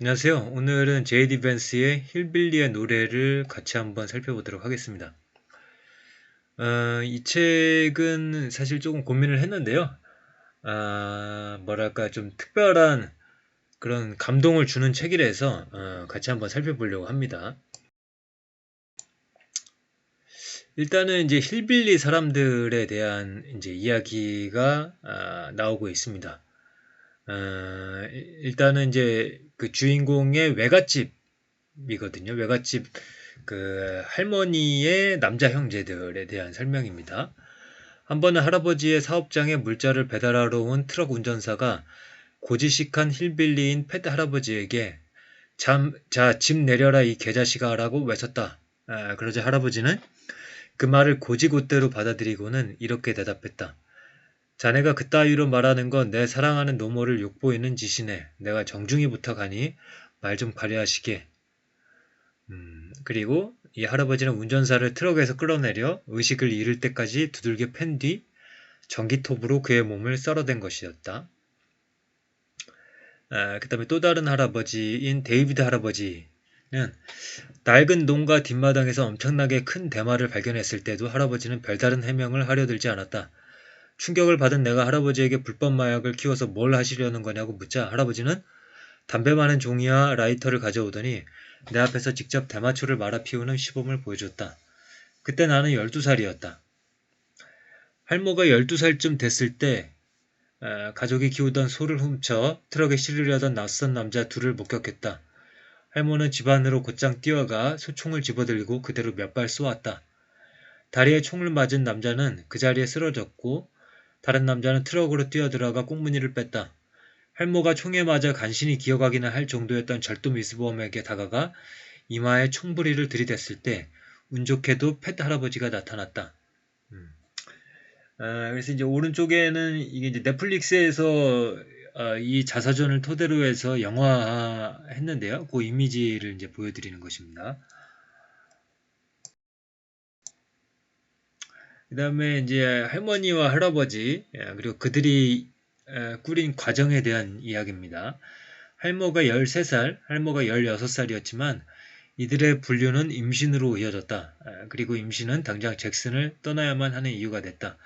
안녕하세요. 오늘은 제이디 벤스의 힐빌리의 노래를 같이 한번 살펴보도록 하겠습니다. 이 책은 사실 조금 고민을 했는데요. 뭐랄까 좀 특별한 그런 감동을 주는 책이라서 같이 한번 살펴보려고 합니다. 일단은 이제 힐빌리 사람들에 대한 이제 이야기가 나오고 있습니다. 일단은 이제 그 주인공의 외갓집이거든요. 외갓집 그 할머니의 남자 형제들에 대한 설명입니다. 한 번은 할아버지의 사업장에 물자를 배달하러 온 트럭 운전사가 고지식한 힐빌리인 팻 할아버지에게 자, 집 내려라 이 개자식아 라고 외쳤다. 그러자 할아버지는 그 말을 곧이곧대로 받아들이고는 이렇게 대답했다. 자네가 그따위로 말하는 건 내 사랑하는 노모를 욕보이는 짓이네. 내가 정중히 부탁하니 말 좀 가려하시게. 그리고 이 할아버지는 운전사를 트럭에서 끌어내려 의식을 잃을 때까지 두들겨 팬 뒤 전기톱으로 그의 몸을 썰어댄 것이었다. 그 다음에 또 다른 할아버지인 데이비드 할아버지는 낡은 농가 뒷마당에서 엄청나게 큰 대마를 발견했을 때도 할아버지는 별다른 해명을 하려 들지 않았다. 충격을 받은 내가 할아버지에게 불법 마약을 키워서 뭘 하시려는 거냐고 묻자 할아버지는 담배 많은 종이와 라이터를 가져오더니 내 앞에서 직접 대마초를 말아 피우는 시범을 보여줬다. 그때 나는 12살이었다. 할모가 12살쯤 됐을 때 가족이 키우던 소를 훔쳐 트럭에 실으려던 낯선 남자 둘을 목격했다. 할모는 집 안으로 곧장 뛰어가 소총을 집어들고 그대로 몇 발 쏘았다. 다리에 총을 맞은 남자는 그 자리에 쓰러졌고 다른 남자는 트럭으로 뛰어들어가 꽁무니를 뺐다. 할모가 총에 맞아 간신히 기어가기나 할 정도였던 절도 미수범에게 다가가 이마에 총부리를 들이댔을 때 운 좋게도 팻 할아버지가 나타났다. 그래서 이제 오른쪽에는 이게 이제 넷플릭스에서 이 자서전을 토대로 해서 영화화했는데요. 그 이미지를 이제 보여드리는 것입니다. 그 다음에 이제 할머니와 할아버지 그리고 그들이 꾸린 과정에 대한 이야기입니다. 할모가 13살, 할모가 16살이었지만 이들의 분류는 임신으로 이어졌다. 그리고 임신은 당장 잭슨을 떠나야만 하는 이유가 됐다.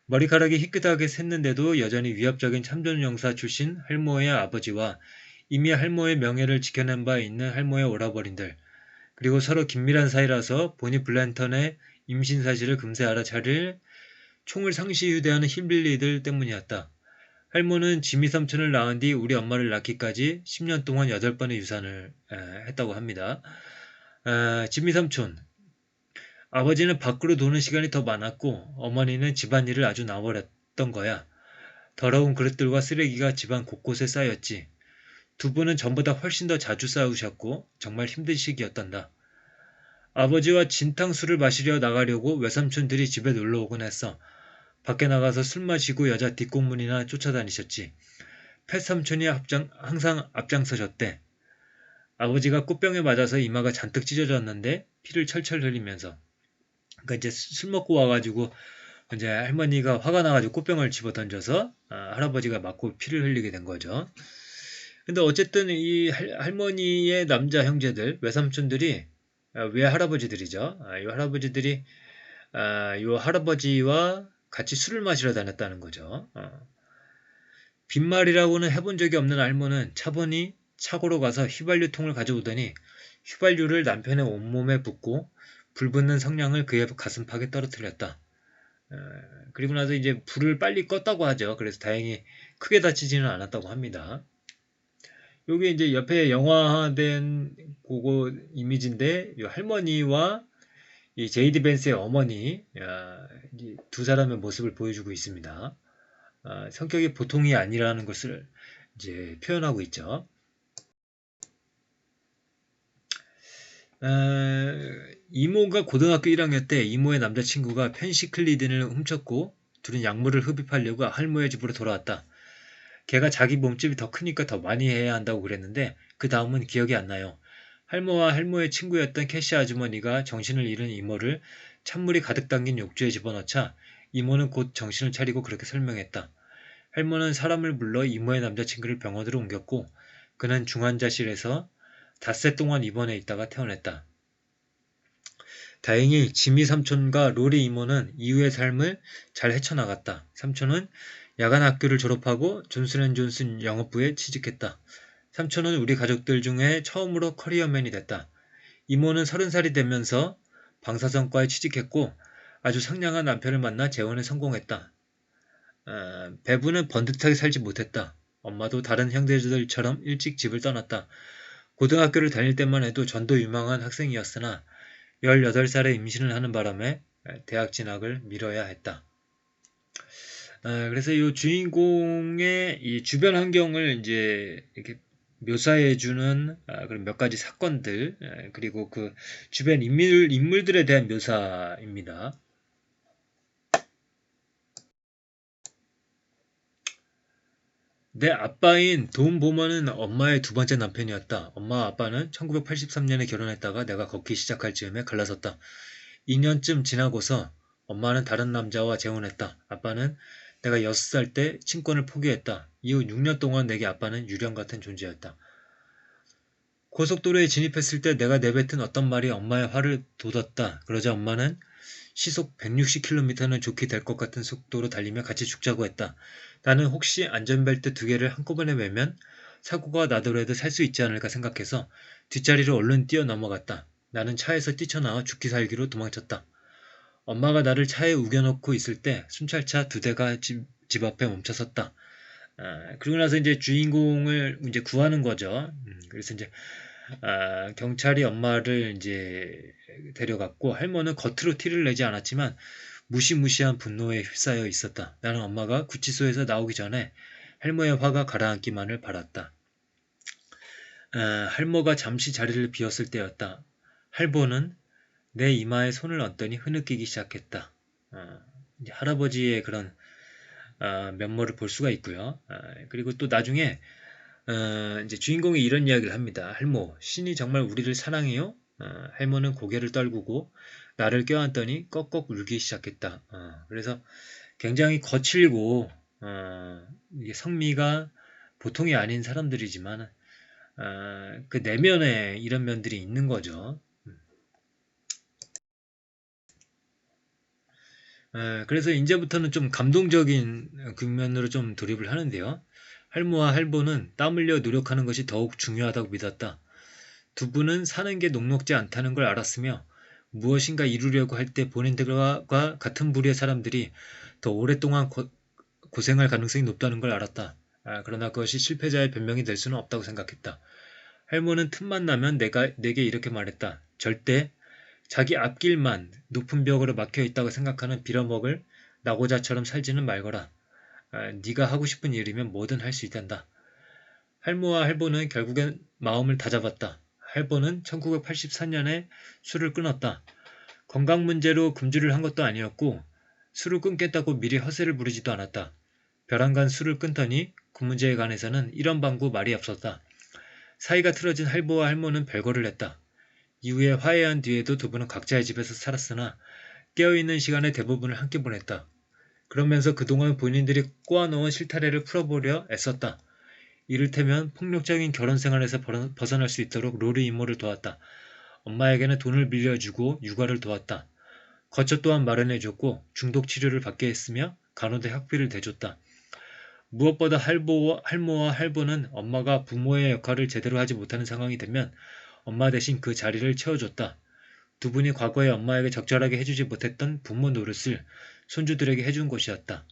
머리카락이 희끗하게 샜는데도 여전히 위협적인 참전용사 출신 할모의 아버지와 이미 할모의 명예를 지켜낸 바 있는 할모의 오라버린들, 그리고 서로 긴밀한 사이라서 보니 블랜턴의 임신 사실을 금세 알아차릴 총을 상시휴대하는 힐빌리들 때문이었다. 할모는 지미 삼촌을 낳은 뒤 우리 엄마를 낳기까지 10년 동안 8번의 유산을 했다고 합니다. 지미 삼촌, 아버지는 밖으로 도는 시간이 더 많았고 어머니는 집안일을 아주 놔버렸던 거야. 더러운 그릇들과 쓰레기가 집안 곳곳에 쌓였지. 두 분은 전보다 훨씬 더 자주 싸우셨고 정말 힘든 시기였단다. 아버지와 진탕술을 마시려 나가려고 외삼촌들이 집에 놀러오곤 했어. 밖에 나가서 술 마시고 여자 뒷공문이나 쫓아다니셨지. 펫삼촌이 항상 앞장서셨대. 아버지가 꽃병에 맞아서 이마가 잔뜩 찢어졌는데 피를 철철 흘리면서. 그러니까 이제 술 먹고 와가지고 이제 할머니가 화가 나가지고 꽃병을 집어 던져서 할아버지가 맞고 피를 흘리게 된 거죠. 근데 어쨌든 이 할머니의 남자 형제들, 외삼촌들이 외할아버지들이죠. 이 할아버지들이 이 할아버지와 같이 술을 마시러 다녔다는 거죠. 빈말이라고는 해본 적이 없는 할머니는 차번이 차고로 가서 휘발유통을 가져오더니 휘발유를 남편의 온몸에 붓고 불붙는 성냥을 그의 가슴팍에 떨어뜨렸다. 그리고 나서 이제 불을 빨리 껐다고 하죠. 그래서 다행히 크게 다치지는 않았다고 합니다. 요게 이제 옆에 영화화된 그거 이미지인데 이 할머니와 이 제이디 벤스의 어머니 두 사람의 모습을 보여주고 있습니다. 성격이 보통이 아니라는 것을 이제 표현하고 있죠. 이모가 고등학교 1학년 때 이모의 남자친구가 펜시 클리든을 훔쳤고 둘은 약물을 흡입하려고 할머니의 집으로 돌아왔다. 걔가 자기 몸집이 더 크니까 더 많이 해야 한다고 그랬는데 그 다음은 기억이 안 나요. 할머와 할머의 친구였던 캐시 아주머니가 정신을 잃은 이모를 찬물이 가득 담긴 욕조에 집어넣자 이모는 곧 정신을 차리고 그렇게 설명했다. 할머는 사람을 불러 이모의 남자친구를 병원으로 옮겼고 그는 중환자실에서 닷새 동안 입원해 있다가 퇴원했다. 다행히 지미 삼촌과 로리 이모는 이후의 삶을 잘 헤쳐나갔다. 삼촌은 야간 학교를 졸업하고 존슨앤존슨 영업부에 취직했다. 삼촌은 우리 가족들 중에 처음으로 커리어맨이 됐다. 이모는 30살이 되면서 방사선과에 취직했고 아주 상냥한 남편을 만나 재혼에 성공했다. 배부는 번듯하게 살지 못했다. 엄마도 다른 형제들처럼 일찍 집을 떠났다. 고등학교를 다닐 때만 해도 전도 유망한 학생이었으나 18살에 임신을 하는 바람에 대학 진학을 미뤄야 했다. 그래서 이 주인공의 이 주변 환경을 이제 이렇게 묘사해주는 그런 몇 가지 사건들, 그리고 그 주변 인물들에 대한 묘사입니다. 내 아빠인 돈 보머는 엄마의 두 번째 남편이었다. 엄마와 아빠는 1983년에 결혼했다가 내가 걷기 시작할 즈음에 갈라섰다. 2년쯤 지나고서 엄마는 다른 남자와 재혼했다. 아빠는 내가 6살 때 친권을 포기했다. 이후 6년 동안 내게 아빠는 유령 같은 존재였다. 고속도로에 진입했을 때 내가 내뱉은 어떤 말이 엄마의 화를 돋웠다. 그러자 엄마는 시속 160km는 좋게 될 것 같은 속도로 달리며 같이 죽자고 했다. 나는 혹시 안전벨트 2개를 한꺼번에 매면 사고가 나더라도 살 수 있지 않을까 생각해서 뒷자리로 얼른 뛰어넘어갔다. 나는 차에서 뛰쳐나와 죽기 살기로 도망쳤다. 엄마가 나를 차에 우겨놓고 있을 때 순찰차 2대가 집 앞에 멈춰섰다. 그리고 나서 이제 주인공을 이제 구하는 거죠. 그래서 이제 경찰이 엄마를 이제 데려갔고 할머니는 겉으로 티를 내지 않았지만 무시무시한 분노에 휩싸여 있었다. 나는 엄마가 구치소에서 나오기 전에 할머니의 화가 가라앉기만을 바랐다. 할머가 잠시 자리를 비웠을 때였다. 할보는 내 이마에 손을 얹더니 흐느끼기 시작했다. 이제 할아버지의 그런 면모를 볼 수가 있고요. 그리고 또 나중에 이제 주인공이 이런 이야기를 합니다. 할모, 신이 정말 우리를 사랑해요? 할모는 고개를 떨구고 나를 껴안더니 꺽꺽 울기 시작했다. 그래서 굉장히 거칠고 이게 성미가 보통이 아닌 사람들이지만 그 내면에 이런 면들이 있는 거죠. 그래서 이제부터는 좀 감동적인 국면으로 좀 돌입을 하는데요. 할모와 할보는 땀 흘려 노력하는 것이 더욱 중요하다고 믿었다. 두 분은 사는 게 녹록지 않다는 걸 알았으며 무엇인가 이루려고 할 때 본인들과 같은 부류의 사람들이 더 오랫동안 고생할 가능성이 높다는 걸 알았다. 그러나 그것이 실패자의 변명이 될 수는 없다고 생각했다. 할모는 틈만 나면 내게 이렇게 말했다. 절대 자기 앞길만 높은 벽으로 막혀 있다고 생각하는 빌어먹을 나고자처럼 살지는 말거라. 네가 하고 싶은 일이면 뭐든 할 수 있단다. 할모와 할보는 결국엔 마음을 다잡았다. 할보는 1984년에 술을 끊었다. 건강 문제로 금주를 한 것도 아니었고 술을 끊겠다고 미리 허세를 부리지도 않았다. 벼랑간 술을 끊더니 그 문제에 관해서는 이런 방구 말이 없었다. 사이가 틀어진 할보와 할모는 별거를 했다. 이후에 화해한 뒤에도 두 분은 각자의 집에서 살았으나 깨어있는 시간의 대부분을 함께 보냈다. 그러면서 그동안 본인들이 꼬아놓은 실타래를 풀어보려 애썼다. 이를테면 폭력적인 결혼 생활에서 벗어날 수 있도록 로리 이모를 도왔다. 엄마에게는 돈을 빌려주고 육아를 도왔다. 거처 또한 마련해줬고 중독 치료를 받게 했으며 간호대 학비를 대줬다. 무엇보다 할모와 할보는 엄마가 부모의 역할을 제대로 하지 못하는 상황이 되면 엄마 대신 그 자리를 채워줬다. 두 분이 과거에 엄마에게 적절하게 해주지 못했던 부모 노릇을 손주들에게 해준 것이었다.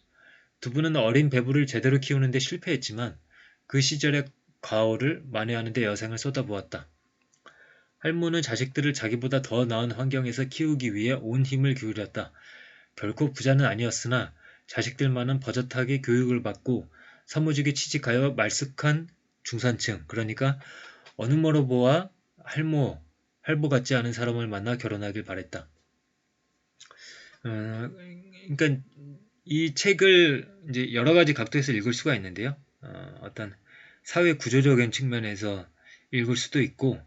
두 분은 어린 배부를 제대로 키우는데 실패했지만 그 시절의 과오를 만회하는 데 여생을 쏟아부었다. 할모는 자식들을 자기보다 더 나은 환경에서 키우기 위해 온 힘을 기울였다. 결코 부자는 아니었으나 자식들만은 버젓하게 교육을 받고 사무직에 취직하여 말쑥한 중산층, 그러니까 어느 뭐로 보아 할보 같지 않은 사람을 만나 결혼하길 바랬다. 그러니까 이 책을 이제 여러 가지 각도에서 읽을 수가 있는데요. 어떤 사회 구조적인 측면에서 읽을 수도 있고,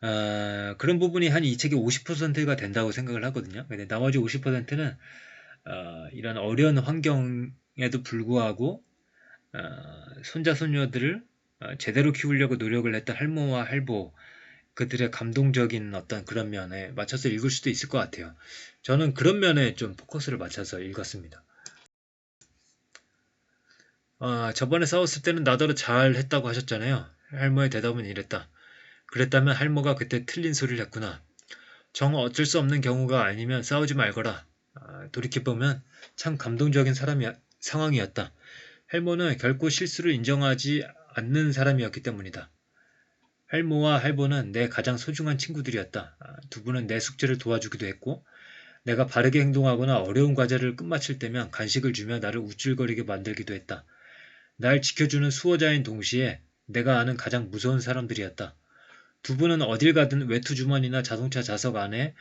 그런 부분이 한 이 책의 50%가 된다고 생각을 하거든요. 근데 나머지 50%는 이런 어려운 환경에도 불구하고 손자 손녀들을 제대로 키우려고 노력을 했던 할모와 할보, 그들의 감동적인 어떤 그런 면에 맞춰서 읽을 수도 있을 것 같아요. 저는 그런 면에 좀 포커스를 맞춰서 읽었습니다. 저번에 싸웠을 때는 나더러 잘 했다고 하셨잖아요. 할모의 대답은 이랬다. 그랬다면 할모가 그때 틀린 소리를 했구나. 정 어쩔 수 없는 경우가 아니면 싸우지 말거라. 돌이켜보면 참 감동적인 상황이었다. 할모는 결코 실수를 인정하지 않는 사람이었기 때문이다. 할모와 할보는 내 가장 소중한 친구들이었다. 두 분은 내 숙제를 도와주기도 했고, 내가 바르게 행동하거나 어려운 과제를 끝마칠 때면 간식을 주며 나를 우쭐거리게 만들기도 했다. 날 지켜주는 수호자인 동시에 내가 아는 가장 무서운 사람들이었다. 두 분은 어딜 가든 외투 주머니나 자동차 좌석 안에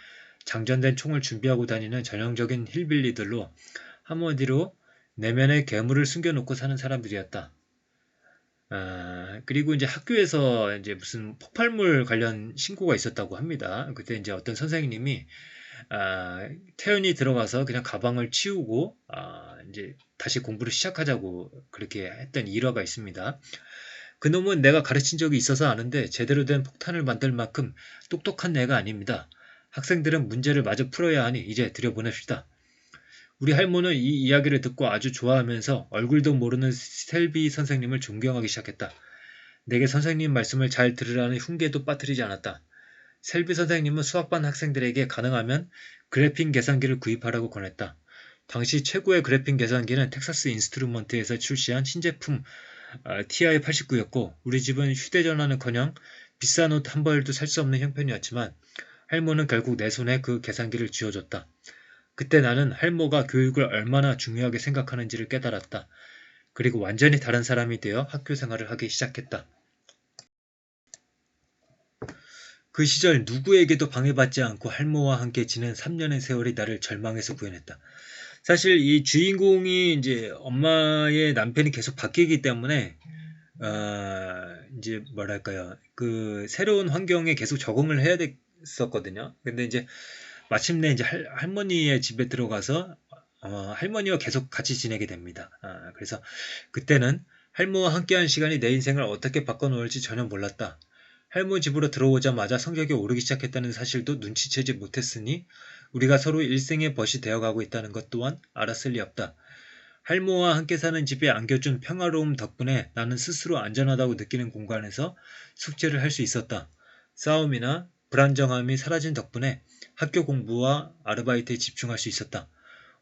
장전된 총을 준비하고 다니는 전형적인 힐빌리들로 한마디로 내면의 괴물을 숨겨놓고 사는 사람들이었다. 그리고 이제 학교에서 이제 무슨 폭발물 관련 신고가 있었다고 합니다. 그때 이제 어떤 선생님이 태연이 들어가서 그냥 가방을 치우고 이제 다시 공부를 시작하자고 그렇게 했던 일화가 있습니다. 그놈은 내가 가르친 적이 있어서 아는데 제대로 된 폭탄을 만들 만큼 똑똑한 애가 아닙니다. 학생들은 문제를 마저 풀어야 하니 이제 들여보냅시다. 우리 할모는 이 이야기를 듣고 아주 좋아하면서 얼굴도 모르는 셀비 선생님을 존경하기 시작했다. 내게 선생님 말씀을 잘 들으라는 훈계도 빠뜨리지 않았다. 셀비 선생님은 수학반 학생들에게 가능하면 그래핀 계산기를 구입하라고 권했다. 당시 최고의 그래핀 계산기는 텍사스 인스트루먼트에서 출시한 신제품 TI-89였고 우리 집은 휴대전화는커녕 비싼 옷 한 벌도 살 수 없는 형편이었지만 할모는 결국 내 손에 그 계산기를 쥐어줬다. 그때 나는 할모가 교육을 얼마나 중요하게 생각하는지를 깨달았다. 그리고 완전히 다른 사람이 되어 학교 생활을 하기 시작했다. 그 시절 누구에게도 방해받지 않고 할모와 함께 지낸 3년의 세월이 나를 절망에서 구해냈다. 사실 이 주인공이 이제 엄마의 남편이 계속 바뀌기 때문에 이제 뭐랄까요, 그 새로운 환경에 계속 적응을 해야 됐었거든요. 근데 이제 마침내 이제 할머니의 집에 들어가서 할머니와 계속 같이 지내게 됩니다. 그래서 그때는 할모와 함께한 시간이 내 인생을 어떻게 바꿔놓을지 전혀 몰랐다. 할머 집으로 들어오자마자 성격이 오르기 시작했다는 사실도 눈치채지 못했으니 우리가 서로 일생의 벗이 되어가고 있다는 것 또한 알았을 리 없다. 할모와 함께 사는 집에 안겨준 평화로움 덕분에 나는 스스로 안전하다고 느끼는 공간에서 숙제를 할 수 있었다. 싸움이나 불안정함이 사라진 덕분에 학교 공부와 아르바이트에 집중할 수 있었다.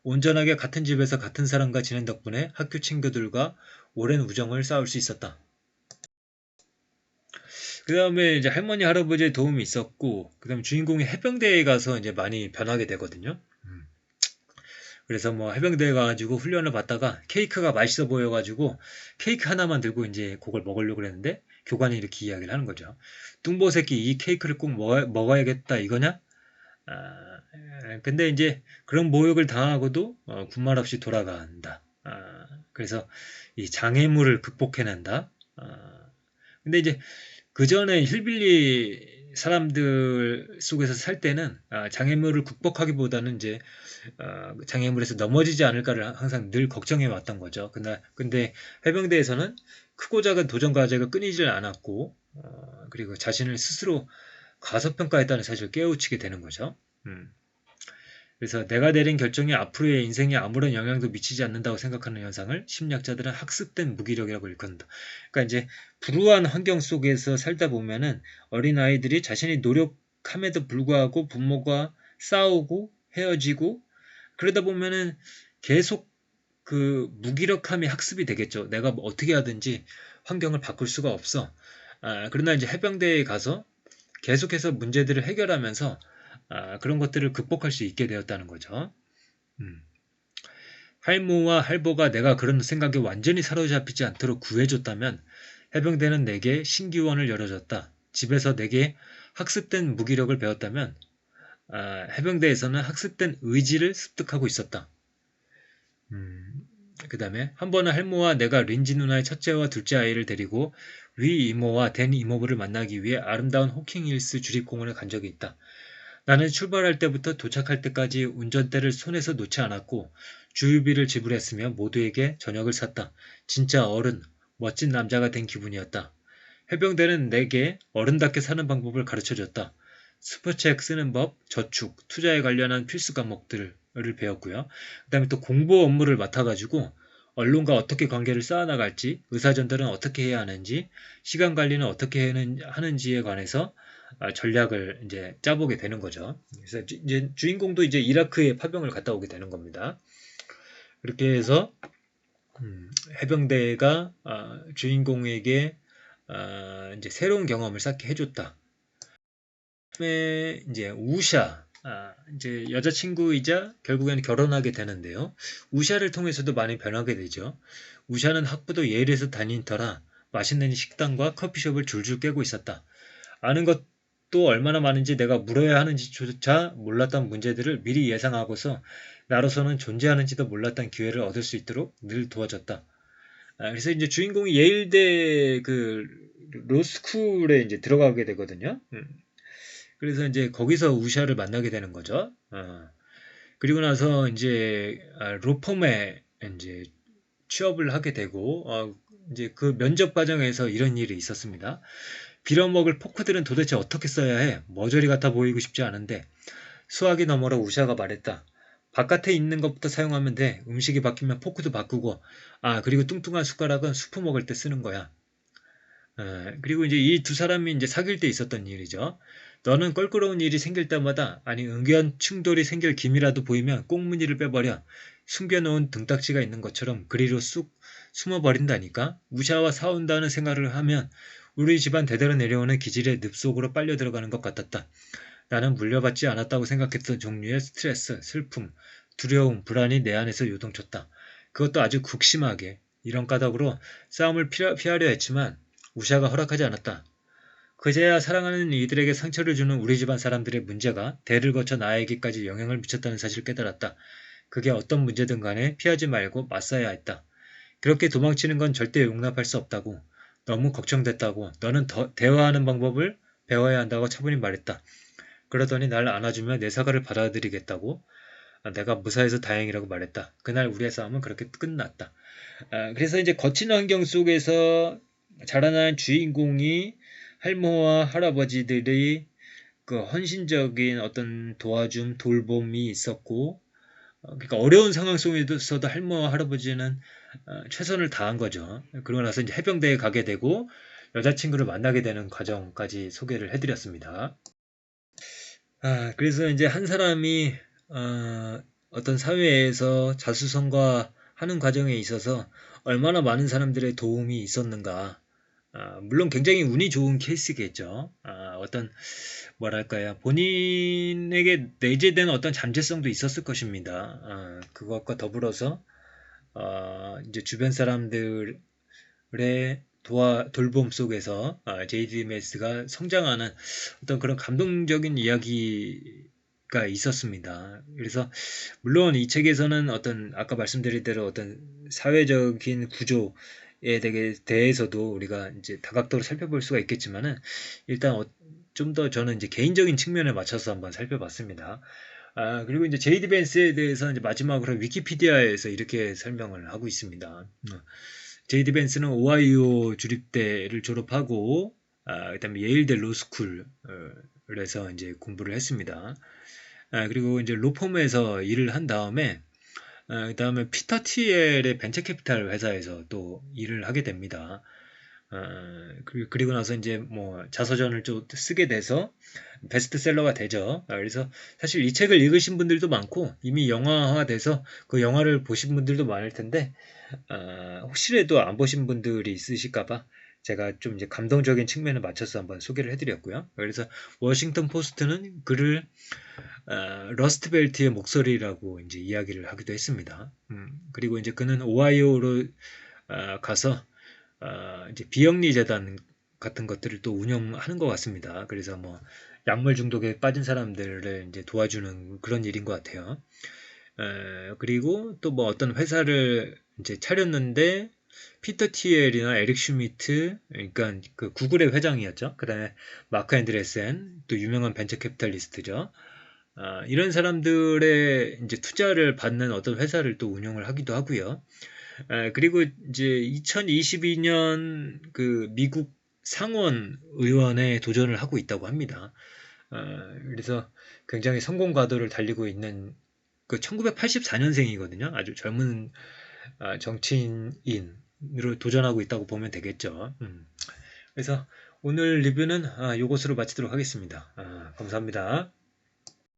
온전하게 같은 집에서 같은 사람과 지낸 덕분에 학교 친구들과 오랜 우정을 쌓을 수 있었다. 그 다음에 이제 할머니, 할아버지의 도움이 있었고, 그 다음에 주인공이 해병대에 가서 이제 많이 변하게 되거든요. 그래서 뭐 해병대에 가가지고 훈련을 받다가 케이크가 맛있어 보여가지고 케이크 하나만 들고 이제 그걸 먹으려고 그랬는데 교관이 이렇게 이야기를 하는 거죠. 뚱보 새끼 이 케이크를 꼭 먹어야겠다 이거냐? 근데 이제 그런 모욕을 당하고도 군말 없이 돌아간다. 그래서 이 장애물을 극복해낸다. 근데 이제 그 전에 힐빌리 사람들 속에서 살 때는 장애물을 극복하기보다는 이제 장애물에서 넘어지지 않을까를 항상 늘 걱정해 왔던 거죠. 근데 해병대에서는 크고 작은 도전 과제가 끊이질 않았고 그리고 자신을 스스로 과소평가했다는 사실을 깨우치게 되는 거죠. 그래서 내가 내린 결정이 앞으로의 인생에 아무런 영향도 미치지 않는다고 생각하는 현상을 심리학자들은 학습된 무기력이라고 일컫는다. 그러니까 이제 불우한 환경 속에서 살다 보면은 어린 아이들이 자신이 노력함에도 불구하고 부모가 싸우고 헤어지고 그러다 보면은 계속 그 무기력함이 학습이 되겠죠. 내가 뭐 어떻게 하든지 환경을 바꿀 수가 없어. 그러나 이제 해병대에 가서 계속해서 문제들을 해결하면서 그런 것들을 극복할 수 있게 되었다는 거죠. 할모와 할보가 내가 그런 생각에 완전히 사로잡히지 않도록 구해줬다면 해병대는 내게 신기원을 열어줬다. 집에서 내게 학습된 무기력을 배웠다면 해병대에서는 학습된 의지를 습득하고 있었다. 그 다음에 한 번은 할모와 내가 린지 누나의 첫째와 둘째 아이를 데리고 위 이모와 댄 이모부를 만나기 위해 아름다운 호킹힐스 주립공원에 간 적이 있다. 나는 출발할 때부터 도착할 때까지 운전대를 손에서 놓지 않았고 주유비를 지불했으며 모두에게 저녁을 샀다. 진짜 어른, 멋진 남자가 된 기분이었다. 해병대는 내게 어른답게 사는 방법을 가르쳐줬다. 스포책 쓰는 법, 저축, 투자에 관련한 필수 과목들을 배웠고요. 그 다음에 또 공보 업무를 맡아가지고 언론과 어떻게 관계를 쌓아나갈지, 의사전달은 어떻게 해야 하는지, 시간 관리는 어떻게 하는지에 관해서 전략을 이제 짜보게 되는 거죠. 그래서 이제 주인공도 이제 이라크에 파병을 갔다 오게 되는 겁니다. 그렇게 해서 해병대가 주인공에게 이제 새로운 경험을 쌓게 해줬다. 그다음에 이제 우샤, 이제 여자친구이자 결국에는 결혼하게 되는데요. 우샤를 통해서도 많이 변하게 되죠. 우샤는 학부도 예일에서 다닌 터라 맛있는 식당과 커피숍을 줄줄 깨고 있었다. 아는 것도 얼마나 많은지 내가 물어야 하는지조차 몰랐던 문제들을 미리 예상하고서 나로서는 존재하는지도 몰랐던 기회를 얻을 수 있도록 늘 도와줬다. 그래서 이제 주인공이 예일대 그 로스쿨에 이제 들어가게 되거든요. 그래서 이제 거기서 우샤를 만나게 되는 거죠. 그리고 나서 이제 로펌에 이제 취업을 하게 되고 이제 그 면접 과정에서 이런 일이 있었습니다. 빌어먹을 포크들은 도대체 어떻게 써야 해? 머저리 같아 보이고 싶지 않은데 수학이 너머로 우샤가 말했다. 바깥에 있는 것부터 사용하면 돼. 음식이 바뀌면 포크도 바꾸고 그리고 뚱뚱한 숟가락은 수프 먹을 때 쓰는 거야. 그리고 이제 이 두 사람이 이제 사귈 때 있었던 일이죠. 너는 껄끄러운 일이 생길 때마다 아니 의견 충돌이 생길 기미라도 보이면 꽁무니를 빼버려 숨겨놓은 등딱지가 있는 것처럼 그리로 쑥 숨어버린다니까. 우샤와 싸운다는 생각을 하면 우리 집안 대대로 내려오는 기질의 늪속으로 빨려 들어가는 것 같았다. 나는 물려받지 않았다고 생각했던 종류의 스트레스, 슬픔, 두려움, 불안이 내 안에서 요동쳤다. 그것도 아주 극심하게. 이런 까닭으로 싸움을 피하려 했지만 우샤가 허락하지 않았다. 그제야 사랑하는 이들에게 상처를 주는 우리 집안 사람들의 문제가 대를 거쳐 나에게까지 영향을 미쳤다는 사실을 깨달았다. 그게 어떤 문제든 간에 피하지 말고 맞서야 했다. 그렇게 도망치는 건 절대 용납할 수 없다고. 너무 걱정됐다고. 너는 더 대화하는 방법을 배워야 한다고 차분히 말했다. 그러더니 날 안아주며 내 사과를 받아들이겠다고. 내가 무사해서 다행이라고 말했다. 그날 우리의 싸움은 그렇게 끝났다. 그래서 이제 거친 환경 속에서 자라난 주인공이 할머와 할아버지들이 그 헌신적인 어떤 도와줌, 돌봄이 있었고, 그러니까 어려운 상황 속에서도 할머와 할아버지는 최선을 다한 거죠. 그러고 나서 이제 해병대에 가게 되고 여자친구를 만나게 되는 과정까지 소개를 해드렸습니다. 그래서 이제 한 사람이 어떤 사회에서 자수성가하는 과정에 있어서 얼마나 많은 사람들의 도움이 있었는가. 물론 굉장히 운이 좋은 케이스겠죠. 어떤 뭐랄까요, 본인에게 내재된 어떤 잠재성도 있었을 것입니다. 그것과 더불어서 이제 주변 사람들의 돌봄 속에서 제이디 메스가 성장하는 어떤 그런 감동적인 이야기가 있었습니다. 그래서 물론 이 책에서는 어떤 아까 말씀드린 대로 어떤 사회적인 구조에 대해서도 우리가 이제 다각도로 살펴볼 수가 있겠지만은 일단 좀 더 저는 이제 개인적인 측면에 맞춰서 한번 살펴봤습니다. 그리고 이제 제이디 벤스에 대해서 이제 마지막으로 위키피디아에서 이렇게 설명을 하고 있습니다. 제이디 벤스는 오하이오 주립대를 졸업하고, 그다음에 예일대 로스쿨에서 이제 공부를 했습니다. 그리고 이제 로펌에서 일을 한 다음에, 그다음에 피터 티엘의 벤처캐피탈 회사에서 또 일을 하게 됩니다. 그리고 나서 이제 뭐 자서전을 좀 쓰게 돼서 베스트셀러가 되죠. 그래서 사실 이 책을 읽으신 분들도 많고 이미 영화화돼서 그 영화를 보신 분들도 많을 텐데 혹시라도 안 보신 분들이 있으실까봐 제가 좀 이제 감동적인 측면을 맞춰서 한번 소개를 해드렸고요. 그래서 워싱턴 포스트는 그를 러스트벨트의 목소리라고 이제 이야기를 하기도 했습니다. 그리고 이제 그는 오하이오로 가서 이제 비영리 재단 같은 것들을 또 운영하는 것 같습니다. 그래서 뭐 약물 중독에 빠진 사람들을 이제 도와주는 그런 일인 것 같아요. 그리고 또 뭐 어떤 회사를 이제 차렸는데 피터 티엘이나 에릭 슈미트, 그러니까 그 구글의 회장이었죠. 그다음에 마크 앤드레센, 또 유명한 벤처 캐피탈리스트죠. 이런 사람들의 이제 투자를 받는 어떤 회사를 또 운영을 하기도 하고요. 그리고 이제 2022년 그 미국 상원 의원에 도전을 하고 있다고 합니다. 그래서 굉장히 성공 가도를 달리고 있는 그 1984년생이거든요. 아주 젊은 정치인으로 도전하고 있다고 보면 되겠죠. 그래서 오늘 리뷰는 요것으로 마치도록 하겠습니다. 감사합니다.